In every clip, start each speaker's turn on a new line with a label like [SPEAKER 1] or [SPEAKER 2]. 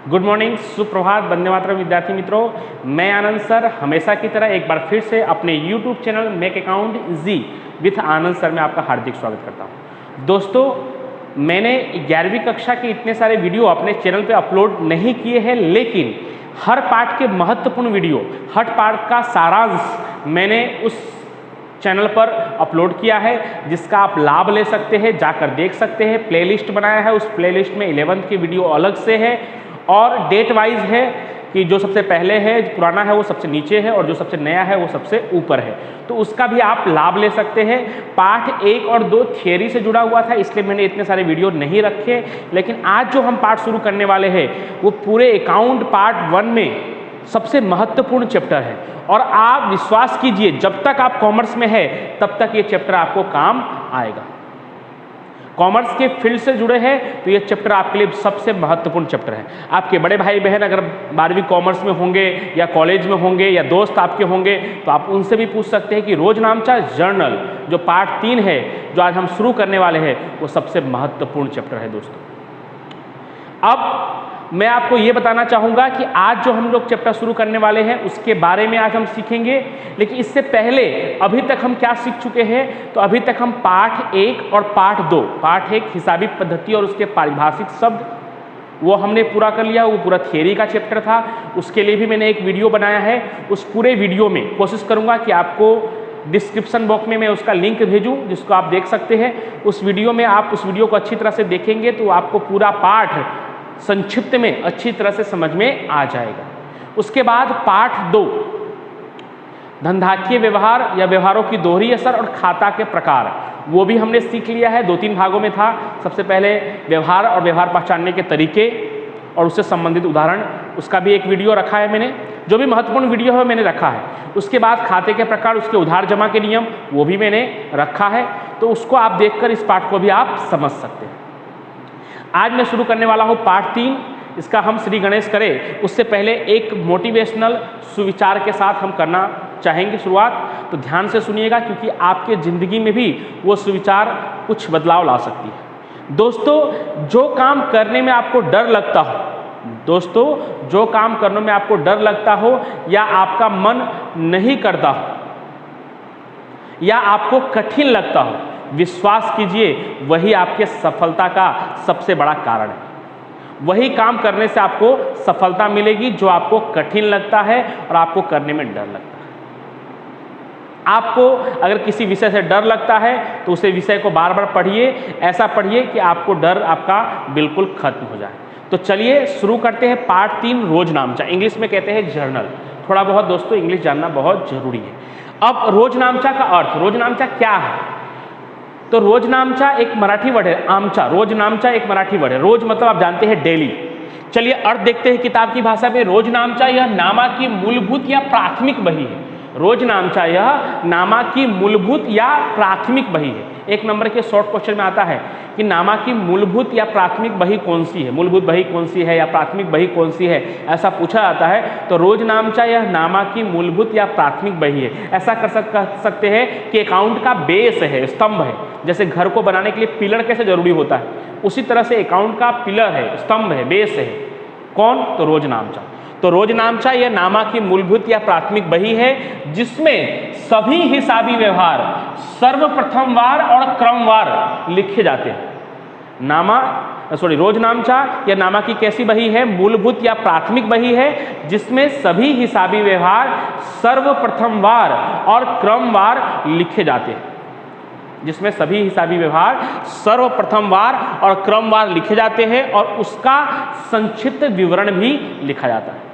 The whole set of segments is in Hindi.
[SPEAKER 1] गुड मॉर्निंग, सुप्रभात, वंदे मातरम विद्यार्थी मित्रों। मैं आनंद सर हमेशा की तरह एक बार फिर से अपने YouTube channel make account easy with Anand sir में आपका हार्दिक स्वागत करता हूं। दोस्तों, मैंने 11वीं कक्षा के इतने सारे वीडियो अपने चैनल पे अपलोड नहीं किए हैं, लेकिन हर पाठ के महत्वपूर्ण वीडियो, हर पाठ का सारांश मैंने उस चैनल पर अपलोड किया है, जिसका आप लाभ ले सकते हैं, जाकर देख सकते हैं। प्लेलिस्ट बनाया है, उस प्लेलिस्ट में 11th की वीडियो अलग से है और डेट वाइज है कि जो सबसे पहले है, पुराना है वो सबसे नीचे है और जो सबसे नया है वो सबसे ऊपर है, तो उसका भी आप लाभ ले सकते हैं। पार्ट 1 और 2 थियरी से जुड़ा हुआ था, इसलिए मैंने इतने सारे वीडियो नहीं रखे, लेकिन आज जो हम पार्ट शुरू करने वाले हैं वो पूरे अकाउंट पार्ट 1 में सबसे महत्वपूर्ण चैप्टर है। और आप विश्वास कीजिए, जब तक आप कॉमर्स में है तब तक ये चैप्टर आपको काम आएगा। कॉमर्स के फील्ड से जुड़े हैं तो ये चैप्टर आपके लिए सबसे महत्वपूर्ण चैप्टर है। आपके बड़े भाई बहन अगर 12वीं कॉमर्स में होंगे या कॉलेज में होंगे या दोस्त आपके होंगे तो आप उनसे भी पूछ सकते हैं कि रोजनामचा जर्नल जो पार्ट 3 है, जो आज हम शुरू करने वाले हैं, वो सबसे महत्वपूर्ण चैप्टर है। दोस्तों, अब मैं आपको ये बताना चाहूँगा कि आज जो हम लोग चैप्टर शुरू करने वाले हैं उसके बारे में आज हम सीखेंगे, लेकिन इससे पहले अभी तक हम क्या सीख चुके हैं। तो अभी तक हम पार्ट 1 और पार्ट 2, पार्ट 1 हिसाबी पद्धति और उसके पारिभाषिक शब्द, वो हमने पूरा कर लिया। वो पूरा थियरी का चैप्टर था, उसके लिए भी मैंने एक वीडियो बनाया है। उस पूरे वीडियो में कोशिश करूँगा कि आपको डिस्क्रिप्शन बॉक्स में मैं उसका लिंक भेजूँ, जिसको आप देख सकते हैं। उस वीडियो में आप उस वीडियो को अच्छी तरह से देखेंगे तो आपको पूरा पाठ संक्षिप्त में अच्छी तरह से समझ में आ जाएगा। उसके बाद पार्ट 2, धनधाकीय व्यवहार या व्यवहारों की दोहरी असर और खाता के प्रकार, वो भी हमने सीख लिया है। 2-3 भागों में था। सबसे पहले व्यवहार और व्यवहार पहचानने के तरीके और उससे संबंधित उदाहरण, उसका भी एक वीडियो रखा है मैंने। जो भी महत्वपूर्ण वीडियो है मैंने रखा है। उसके बाद खाते के प्रकार, उसके उधार जमा के नियम, वो भी मैंने रखा है। तो उसको आप देखकर इस पाठ को भी आप समझ सकते हैं। आज मैं शुरू करने वाला हूँ पार्ट 3। इसका हम श्री गणेश करें उससे पहले एक मोटिवेशनल सुविचार के साथ हम करना चाहेंगे शुरुआत। तो ध्यान से सुनिएगा, क्योंकि आपके ज़िंदगी में भी वो सुविचार कुछ बदलाव ला सकती है। दोस्तों, जो काम करने में आपको डर लगता हो, दोस्तों जो काम करने में आपको डर लगता हो या आपका मन नहीं करता हो या आपको कठिन लगता हो, विश्वास कीजिए वही आपके सफलता का सबसे बड़ा कारण है। वही काम करने से आपको सफलता मिलेगी जो आपको कठिन लगता है और आपको करने में डर लगता है। आपको अगर किसी विषय से डर लगता है तो उसे विषय को बार बार पढ़िए, ऐसा पढ़िए कि आपको डर आपका बिल्कुल खत्म हो जाए। तो चलिए शुरू करते हैं पार्ट 3, रोजनामचा। इंग्लिश में कहते हैं जर्नल। थोड़ा बहुत दोस्तों इंग्लिश जानना बहुत जरूरी है। अब रोजनामचा का अर्थ, रोजनामचा क्या है? तो रोजनामचा एक मराठी वर्ड है। आमचा, रोजनामचा एक मराठी वर्ड है। रोज मतलब आप जानते हैं डेली। चलिए अर्थ देखते हैं किताब की भाषा में। रोजनामचा यह नामा की मूलभूत या प्राथमिक बही है। रोजनामचा यह नामा की मूलभूत या प्राथमिक बही है। 1 नंबर के शॉर्ट क्वेश्चन में आता है कि नामा की मूलभूत या प्राथमिक बही कौन सी है, मूलभूत बही कौन सी है या प्राथमिक बही कौन सी है, ऐसा पूछा जाता है। तो रोजनामचा यह नामा की मूलभूत या प्राथमिक बही है। ऐसा कर सकते हैं कि अकाउंट का बेस है, स्तंभ है। जैसे घर को बनाने के लिए पिलर कैसे जरूरी होता है, उसी तरह से अकाउंट का पिलर है, स्तंभ है, बेस है। कौन? तो रोजनामचा। तो रोजनामचा यह नामा की मूलभूत या प्राथमिक बही है, जिसमें सभी हिसाबी व्यवहार सर्वप्रथमवार और क्रमवार लिखे जाते हैं। रोजनामचा यह नामा की कैसी बही है? मूलभूत या प्राथमिक बही है, जिसमें सभी हिसाबी व्यवहार सर्वप्रथमवार और क्रमवार लिखे जाते हैं। जिसमें सभी हिसाबी व्यवहार सर्वप्रथमवार और क्रमवार लिखे जाते हैं और उसका संक्षिप्त विवरण भी लिखा जाता है।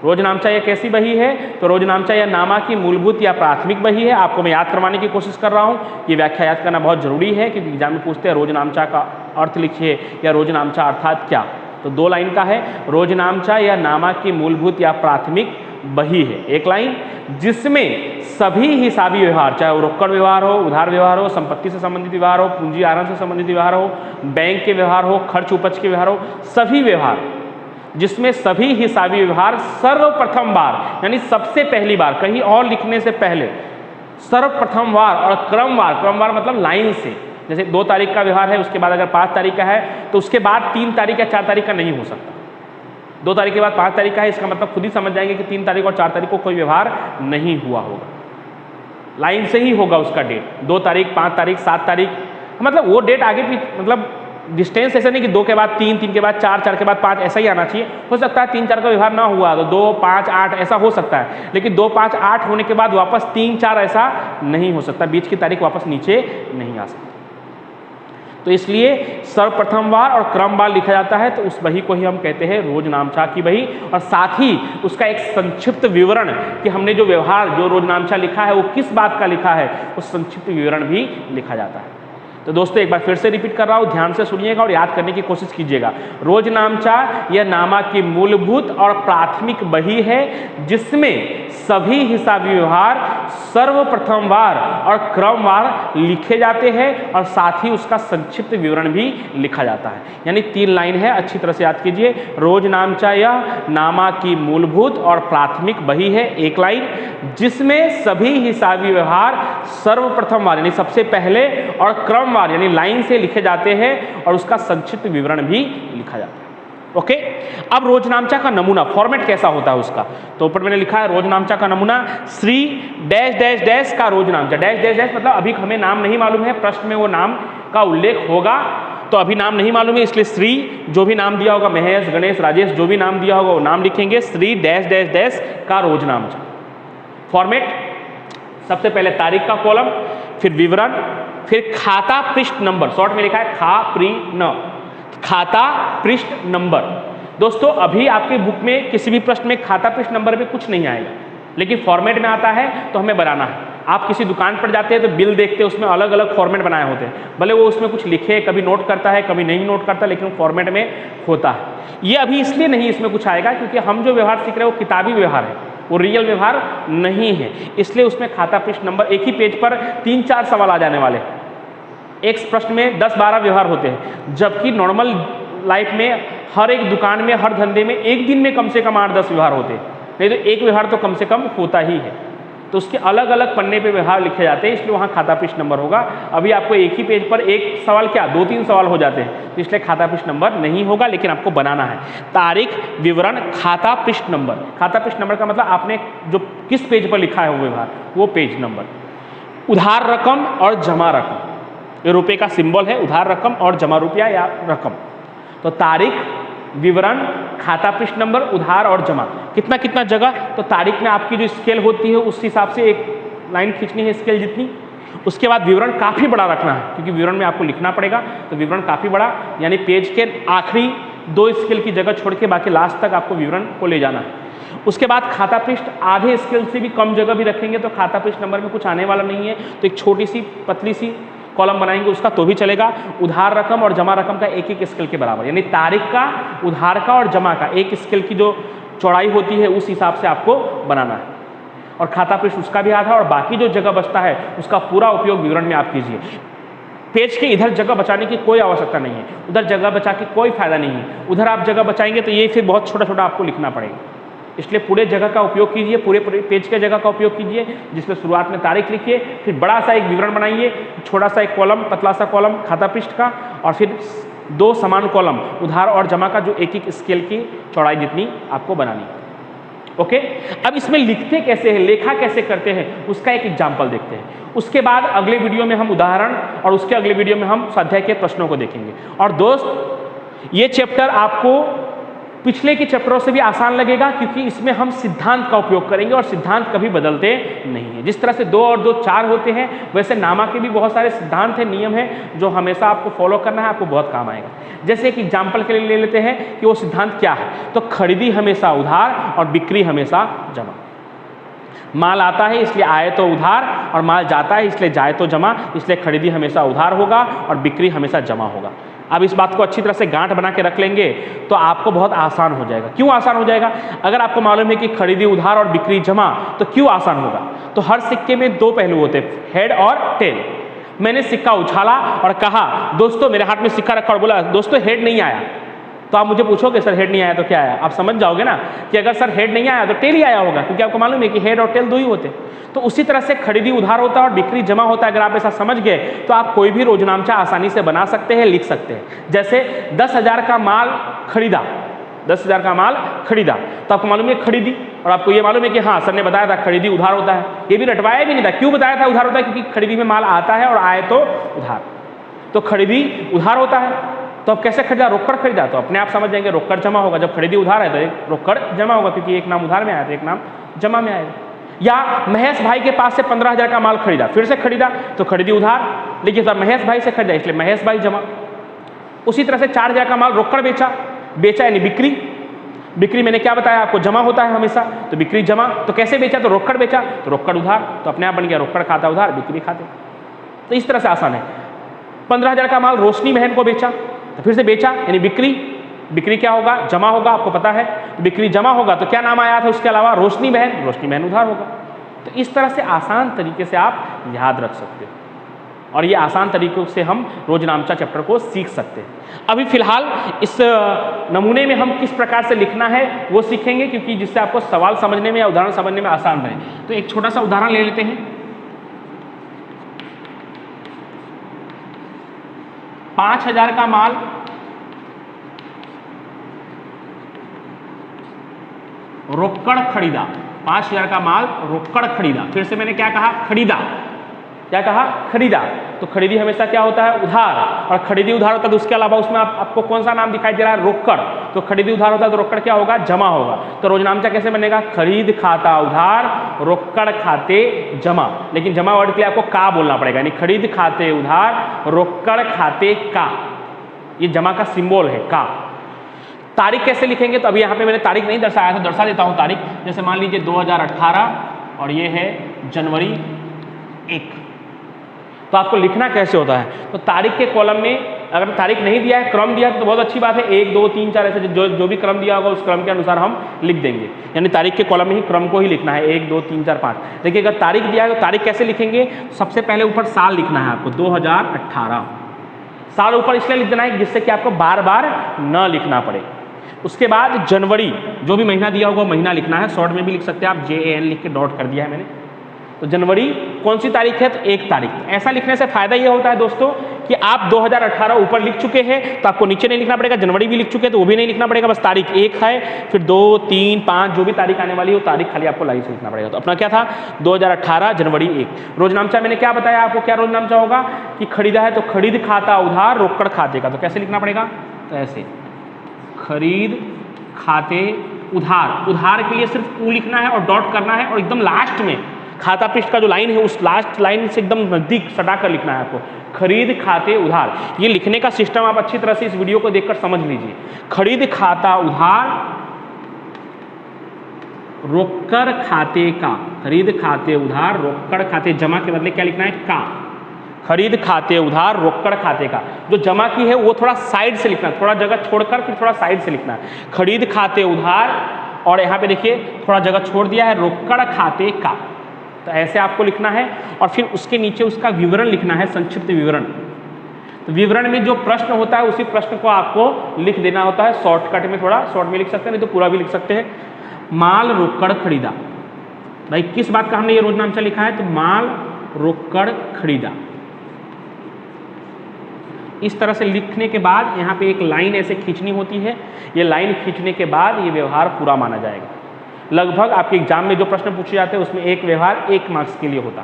[SPEAKER 1] रोजनामचा यह कैसी बही है? तो रोजनामचा यह नामा की मूलभूत या प्राथमिक बही है। आपको मैं याद करवाने की कोशिश कर रहा हूँ। ये व्याख्या याद करना बहुत जरूरी है, क्योंकि एग्जाम में पूछते हैं रोजनामचा का अर्थ लिखिए या रोजनामचा अर्थात क्या। तो 2 लाइन का है। रोजनामचा यह नामा की मूलभूत या प्राथमिक बही है, 1 लाइन, जिसमें सभी हिसाबी व्यवहार, चाहे वो रोकड़ व्यवहार हो, उधार व्यवहार हो, संपत्ति से संबंधित व्यवहार हो, पूंजी आहरण से संबंधित व्यवहार हो, बैंक के व्यवहार हो, खर्च उपज के व्यवहार हो, सभी व्यवहार, जिसमें सभी हिसाबी व्यवहार सर्वप्रथम बार, यानी सबसे पहली बार, कहीं और लिखने से पहले सर्वप्रथम बार और क्रमवार, क्रमवार मतलब लाइन से, जैसे 2 तारीख का व्यवहार है, उसके बाद अगर 5 तारीख का है तो उसके बाद 3 तारीख या 4 तारीख का नहीं हो सकता। 2 तारीख के बाद 5 तारीख का है, इसका मतलब खुद ही समझ जाएंगे कि 3 तारीख और 4 तारीख को कोई व्यवहार नहीं हुआ होगा। लाइन से ही होगा उसका डेट, 2 तारीख, 5 तारीख, 7 तारीख, मतलब वो डेट आगे पीछे, मतलब डिस्टेंस ऐसा नहीं कि 2 के बाद 3, 3 के बाद 4, 4 के बाद 5 ऐसा ही आना चाहिए। हो सकता है 3, 4 का व्यवहार ना हुआ तो 2, 5, 8 ऐसा हो सकता है, लेकिन 2, 5, 8 होने के बाद वापस 3, 4 ऐसा नहीं हो सकता, बीच की तारीख वापस नीचे नहीं आ सकती। तो इसलिए सर्वप्रथमवार और क्रमवार लिखा जाता है, तो उस बही को ही हम कहते हैं रोजनामचा की बही, और साथ ही उसका एक संक्षिप्त विवरण कि हमने जो व्यवहार, जो रोजनामचा लिखा है वो किस बात का लिखा है, उस संक्षिप्त विवरण भी लिखा जाता है। तो दोस्तों एक बार फिर से रिपीट कर रहा हूँ, ध्यान से सुनिएगा और याद करने की कोशिश कीजिएगा। रोजनामचा यह नामा की मूलभूत और प्राथमिक बही है जिसमें सभी हिसाबी व्यवहार सर्वप्रथमवार और क्रमवार लिखे जाते हैं और साथ ही उसका संक्षिप्त विवरण भी लिखा जाता है। यानी 3 लाइन है, अच्छी तरह से याद कीजिए। रोजनामचा यह नामा की मूलभूत और प्राथमिक बही है, 1 लाइन, जिसमें सभी हिसाबी व्यवहार सर्वप्रथमवार यानी सबसे पहले और क्रमवार यानी लाइन से लिखे जाते हैं और उसका संक्षिप्त विवरण भी लिखा जाता है। ओके, अब रोजनामचा का नमूना फॉर्मेट कैसा होता है उसका, तो ऊपर मैंने लिखा है रोजनामचा का नमूना श्री डैश डैश डैश का रोजनामचा। डैश डैश डैश मतलब अभी हमें नाम नहीं मालूम है, प्रश्न में वो नाम का उल्लेख होगा, तो अभी नाम नहीं मालूम है इसलिए श्री, जो भी नाम दिया होगा महेश, गणेश, राजेश, जो भी नाम दिया होगा वो नाम लिखेंगे, श्री डैश डैश डैश का रोजनामचा। फॉर्मेट, सबसे पहले तारीख का कॉलम, फिर विवरण, फिर खाता पृष्ठ नंबर, शॉर्ट में लिखा है खाता पृष्ठ नंबर। दोस्तों अभी आपके बुक में किसी भी प्रश्न में खाता पृष्ठ नंबर में कुछ नहीं आएगा, लेकिन फॉर्मेट में आता है तो हमें बनाना है। आप किसी दुकान पर जाते हैं तो बिल देखते हैं, उसमें अलग अलग फॉर्मेट बनाए होते हैं, भले वो उसमें कुछ लिखे, कभी नोट करता है कभी नहीं नोट करता, लेकिन फॉर्मेट में होता है। ये अभी इसलिए नहीं इसमें कुछ आएगा क्योंकि हम जो व्यवहार सीख रहे हैं वो किताबी व्यवहार है, वो रियल व्यवहार नहीं है, इसलिए उसमें खाता पृष्ठ नंबर, एक ही पेज पर 3-4 सवाल आ जाने वाले हैं। एक प्रश्न में 10-12 व्यवहार होते हैं, जबकि नॉर्मल लाइफ में हर एक दुकान में, हर धंधे में एक दिन में कम से कम 8-10 व्यवहार होते हैं, नहीं तो एक व्यवहार तो कम से कम होता ही है। तो उसके अलग अलग पन्ने पे व्यवहार लिखे जाते हैं, इसलिए वहाँ खाता पृष्ठ नंबर होगा। अभी आपको एक ही पेज पर एक सवाल क्या 2-3 सवाल हो जाते हैं, तो इसलिए खाता पृष्ठ नंबर नहीं होगा, लेकिन आपको बनाना है तारीख, विवरण, खाता पृष्ठ नंबर। खाता पृष्ठ नंबर का मतलब आपने जो किस पेज पर लिखा है वो व्यवहार, वो पेज नंबर। उधार रकम और जमा रकम, ये रुपये का सिंबल है, उधार रकम और जमा रुपया या रकम। तो तारीख, विवरण, खाता पृष्ठ नंबर, उधार और जमा, कितना कितना जगह, तो तारीख में आपकी जो स्केल होती है उस हिसाब से एक लाइन खींचनी है स्केल जितनी। उसके बाद विवरण काफ़ी बड़ा रखना है क्योंकि विवरण में आपको लिखना पड़ेगा, तो विवरण काफ़ी बड़ा यानी पेज के आखिरी 2 स्केल की जगह छोड़ के बाकी लास्ट तक आपको विवरण को ले जाना है। उसके बाद खाता पृष्ठ आधे स्केल से भी कम जगह भी रखेंगे तो खाता पृष्ठ नंबर में कुछ आने वाला नहीं है, तो एक छोटी सी पतली सी कॉलम बनाएंगे उसका तो भी चलेगा। उधार रकम और जमा रकम का एक एक स्केल के बराबर, यानी तारीख का, उधार का और जमा का एक स्केल की जो चौड़ाई होती है उस हिसाब से आपको बनाना है। और खाता पृष्ठ उसका भी आधा, और बाकी जो जगह बचता है उसका पूरा उपयोग विवरण में आप कीजिए। पेज के इधर जगह बचाने की कोई आवश्यकता नहीं है, उधर जगह बचा के कोई फायदा नहीं है। उधर आप जगह बचाएंगे तो ये फिर बहुत छोटा छोटा आपको लिखना पड़ेगा, इसलिए पूरे जगह का उपयोग कीजिए, पूरे पेज के जगह का उपयोग कीजिए, जिसमें शुरुआत में तारीख लिखिए, फिर बड़ा सा एक विवरण बनाइए, छोटा सा एक कॉलम, पतला सा कॉलम खाता पृष्ठ का, और फिर 2 समान कॉलम उधार और जमा का जो एक एक स्केल की चौड़ाई जितनी आपको बनानी है। ओके, अब इसमें लिखते कैसे हैं, लेखा कैसे करते हैं, उसका एक एग्जाम्पल देखते हैं। उसके बाद अगले वीडियो में हम उदाहरण और उसके अगले वीडियो में हम स्वाध्याय के प्रश्नों को देखेंगे। और दोस्त ये चैप्टर आपको पिछले के चैप्टरों से भी आसान लगेगा क्योंकि इसमें हम सिद्धांत का उपयोग करेंगे और सिद्धांत कभी बदलते नहीं हैं। जिस तरह से 2 और 2 4 होते हैं, वैसे नामा के भी बहुत सारे सिद्धांत हैं, नियम हैं जो हमेशा आपको फॉलो करना है, आपको बहुत काम आएगा। जैसे एक एग्जाम्पल के लिए ले लेते हैं कि वो सिद्धांत क्या है, तो खरीदी हमेशा उधार और बिक्री हमेशा जमा। माल आता है इसलिए आए तो उधार, और माल जाता है इसलिए जाए तो जमा, इसलिए खरीदी हमेशा उधार होगा और बिक्री हमेशा जमा होगा। अब इस बात को अच्छी तरह से गांठ बना के रख लेंगे तो आपको बहुत आसान हो जाएगा। क्यों आसान हो जाएगा? अगर आपको मालूम है कि खरीदी उधार और बिक्री जमा, तो क्यों आसान होगा? तो हर सिक्के में 2 पहलू होते हैं, हेड और टेल। मैंने सिक्का उछाला और कहा दोस्तों, मेरे हाथ में सिक्का रखा और बोला दोस्तों हेड नहीं आया, तो आप मुझे पूछोगे सर हेड नहीं आया तो क्या आया? आप समझ जाओगे ना कि अगर सर हेड नहीं आया तो टेल ही आया होगा, क्योंकि आपको मालूम है कि हेड और टेल 2 ही होते। तो उसी तरह से खरीदी उधार होता है और बिक्री जमा होता है। अगर आप ऐसा समझ गए तो आप कोई भी रोजनामचा आसानी से बना सकते हैं, लिख सकते हैं। जैसे 10,000 का माल खरीदा, 10,000 का माल खरीदा, तो आपको मालूम है खरीदी, और आपको ये मालूम है कि हाँ सर ने बताया था खरीदी उधार होता है, ये भी रटवाया भी नहीं था। क्यों बताया था उधार होता है? क्योंकि खरीदी में माल आता है और आए तो उधार, तो खरीदी उधार होता है। तो अब कैसे खरीदा? रोकड़ खरीदा, तो अपने आप समझ जाएंगे रोकड़ जमा होगा। जब खरीदी उधार है तो एक रोकड़ जमा होगा, क्योंकि एक नाम उधार में आया था एक नाम जमा में आएगा। या महेश भाई के पास से 15,000 का माल खरीदा, फिर से खरीदा तो खरीदी उधार, लेकिन सर महेश भाई से खरीदा इसलिए महेश भाई जमा। उसी तरह से 4,000 का माल रोकड़ बेचा यानी बिक्री। बिक्री मैंने क्या बताया आपको? जमा होता है हमेशा, तो बिक्री जमा। तो कैसे बेचा? तो रोकड़ बेचा, तो रोकड़ उधार, तो अपने आप बन गया रोकड़ खाता उधार, बिक्री खाते। तो इस तरह से आसान है। 15,000 का माल रोशनी बहन को बेचा, तो फिर से बेचा यानी बिक्री। बिक्री क्या होगा? जमा होगा, आपको पता है। तो बिक्री जमा होगा तो क्या नाम आया था उसके अलावा? रोशनी बहन उधार होगा। तो इस तरह से आसान तरीके से आप याद रख सकते हो, और ये आसान तरीकों से हम रोजनामचा चैप्टर को सीख सकते हैं। अभी फिलहाल इस नमूने में हम किस प्रकार से लिखना है वो सीखेंगे, क्योंकि जिससे आपको सवाल समझने में या उदाहरण समझने में आसान रहे। तो एक छोटा सा उदाहरण ले लेते हैं। 5,000 का माल रोकड़ खरीदा, 5,000 का माल रोकड़ खरीदा। फिर से मैंने क्या कहा? खरीदा। क्या कहा? खरीदा। तो खरीदी हमेशा क्या होता है? उधार, और खरीदी उधार होता है तो उसके अलावा उसमें आपको कौन सा नाम दिखाई दे रहा है? रोकड़। तो खरीदी उधार होता है तो रोकड़ क्या होगा? जमा होगा। तो रोजनामचा कैसे बनेगा? खरीद खाता उधार, रोकड़ खाते जमा। लेकिन जमा वर्ड के लिए आपको का बोलना पड़ेगा, यानी खरीद खाते उधार, रोकड़ खाते का। ये जमा का सिंबल है का। तारीख कैसे लिखेंगे? तो अभी यहाँ पे मैंने तारीख नहीं दर्शाया था, दर्शा देता हूँ तारीख। जैसे मान लीजिए 2018 और ये है जनवरी 1। तो आपको लिखना कैसे होता है? तो तारीख के कॉलम में अगर तारीख नहीं दिया है, क्रम दिया है तो बहुत अच्छी बात है। 1 2 3 4 ऐसे जो भी क्रम दिया होगा उस क्रम के अनुसार हम लिख देंगे, यानी तारीख के कॉलम में ही क्रम को ही लिखना है, 1 2 3 4 5। देखिए अगर तारीख दिया है तो तारीख कैसे लिखेंगे? सबसे पहले ऊपर साल लिखना है आपको, 2018 साल ऊपर इसलिए लिख देना है जिससे कि आपको बार बार न लिखना पड़े। उसके बाद जनवरी, जो भी महीना दिया होगा महीना लिखना है, शॉर्ट में भी लिख सकते हैं आप, JAN लिख के डॉट कर दिया है मैंने। तो जनवरी कौन सी तारीख है? तो 1 तारीख। ऐसा लिखने से फायदा ये होता है दोस्तों कि आप 2018 ऊपर लिख चुके हैं तो आपको नीचे नहीं लिखना पड़ेगा। जनवरी भी लिख चुके हैं तो वो भी नहीं लिखना पड़ेगा, बस तारीख 1 है, फिर 2 3 5 जो भी तारीख आने वाली है वो तारीख खाली आपको लाइन से लिखना पड़ेगा। तो अपना क्या था? 2018 जनवरी 1। रोजनामचा मैंने क्या बताया आपको? क्या रोजनामचा होगा कि खरीदा है तो खरीद खाता उधार, रोकड़ खाते का। तो कैसे लिखना पड़ेगा? तो ऐसे, खरीद खाते उधार। उधार के लिए सिर्फ ऊ लिखना है और डॉट करना है, और एकदम लास्ट में खाता पृष्ठ का जो लाइन है उस लास्ट लाइन से एकदम नजदीक सटा कर लिखना है आपको, खरीद खाते उधार। ये लिखने का सिस्टम आप अच्छी तरह से इस वीडियो को देखकर समझ लीजिए। खरीद खाता उधार, रोकड़ खाते का। खरीद खाते उधार, रोकड़ खाते, जमा के बदले क्या लिखना है? का। खरीद खाते उधार, रोकड़ खाते का। जो जमा की है वो थोड़ा साइड से लिखना है, थोड़ा जगह छोड़कर फिर थोड़ा साइड से लिखना है। खरीद खाते उधार, और यहाँ पे देखिए थोड़ा जगह छोड़ दिया है, रोकड़ खाते का। तो ऐसे आपको लिखना है, और फिर उसके नीचे उसका विवरण लिखना है, संक्षिप्त विवरण। तो विवरण में जो प्रश्न होता है उसी प्रश्न को आपको लिख देना होता है। शॉर्टकट में, थोड़ा शॉर्ट में लिख सकते हैं, नहीं तो पूरा भी लिख सकते हैं। माल रोकड़ खरीदा। भाई किस बात का हमने ये रोजनामचा लिखा है? तो माल रोकड़ खरीदा। इस तरह से लिखने के बाद यहाँ पे एक लाइन ऐसे खींचनी होती है। ये लाइन खींचने के बाद ये व्यवहार पूरा माना जाएगा। लगभग आपके एग्जाम में जो प्रश्न पूछे जाते हैं उसमें एक व्यवहार 1 मार्क्स के लिए होता।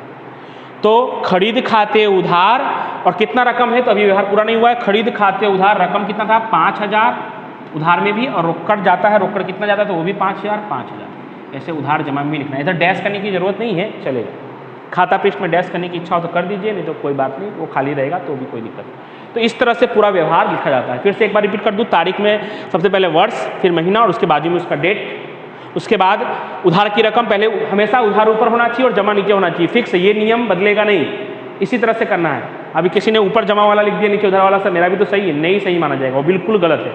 [SPEAKER 1] तो खरीद खाते उधार, और कितना रकम है? तो अभी व्यवहार पूरा नहीं हुआ है। खरीद खाते उधार, रकम कितना था? 5,000 उधार में भी, और रोकड़ जाता है, रोकड़ कितना जाता है? तो वो भी 5,000। ऐसे उधार जमा में भी लिखना है। इधर डैश करने की जरूरत नहीं है, चलेगा। खाता पृष्ठ में डैश करने की इच्छा हो तो कर दीजिए, नहीं तो कोई बात नहीं, वो खाली रहेगा तो भी कोई दिक्कत नहीं। तो इस तरह से पूरा व्यवहार लिखा जाता है। फिर से एक बार रिपीट कर दूँ, तारीख में सबसे पहले वर्ष, फिर महीना, और उसके बाजू में उसका डेट। उसके बाद उधार की रकम, पहले हमेशा उधार ऊपर होना चाहिए और जमा नीचे होना चाहिए, फिक्स, ये नियम बदलेगा नहीं। इसी तरह से करना है। अभी किसी ने ऊपर जमा वाला लिख दिया, नीचे उधार वाला, सर मेरा भी तो सही है, नहीं सही माना जाएगा, वो बिल्कुल गलत है।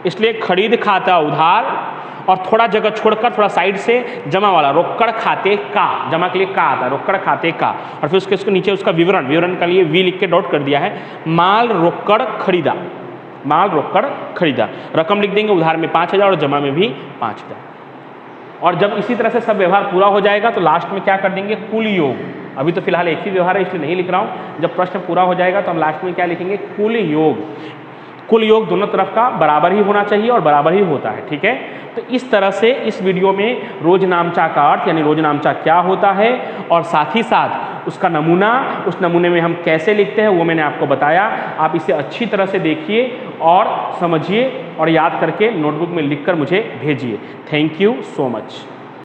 [SPEAKER 1] इसलिए खरीद खाता उधार, और थोड़ा जगह छोड़कर थोड़ा साइड से जमा वाला, रोकड़ खाते का। जमा के लिए का आता है, रोकड़ खाते का। और फिर उसके नीचे उसका विवरण, विवरण के लिए वी लिख के डॉट कर दिया है। माल रोकड़ खरीदा, माल रोकड़ खरीदा। रकम लिख देंगे, उधार में 5,000 और जमा में भी 5,000। और जब इसी तरह से सब व्यवहार पूरा हो जाएगा तो लास्ट में क्या कर देंगे? कुल योग। अभी तो फिलहाल एक ही व्यवहार है इसलिए नहीं लिख रहा हूँ। जब प्रश्न पूरा हो जाएगा तो हम लास्ट में क्या लिखेंगे? कुल योग। कुल योग दोनों तरफ का बराबर ही होना चाहिए और बराबर ही होता है, ठीक है। तो इस तरह से इस वीडियो में रोजनामचा का अर्थ यानी रोजनामचा क्या होता है और साथ ही साथ उसका नमूना, उस नमूने में हम कैसे लिखते हैं वो मैंने आपको बताया। आप इसे अच्छी तरह से देखिए और समझिए और याद करके नोटबुक में लिखकर मुझे भेजिए। Thank you so much.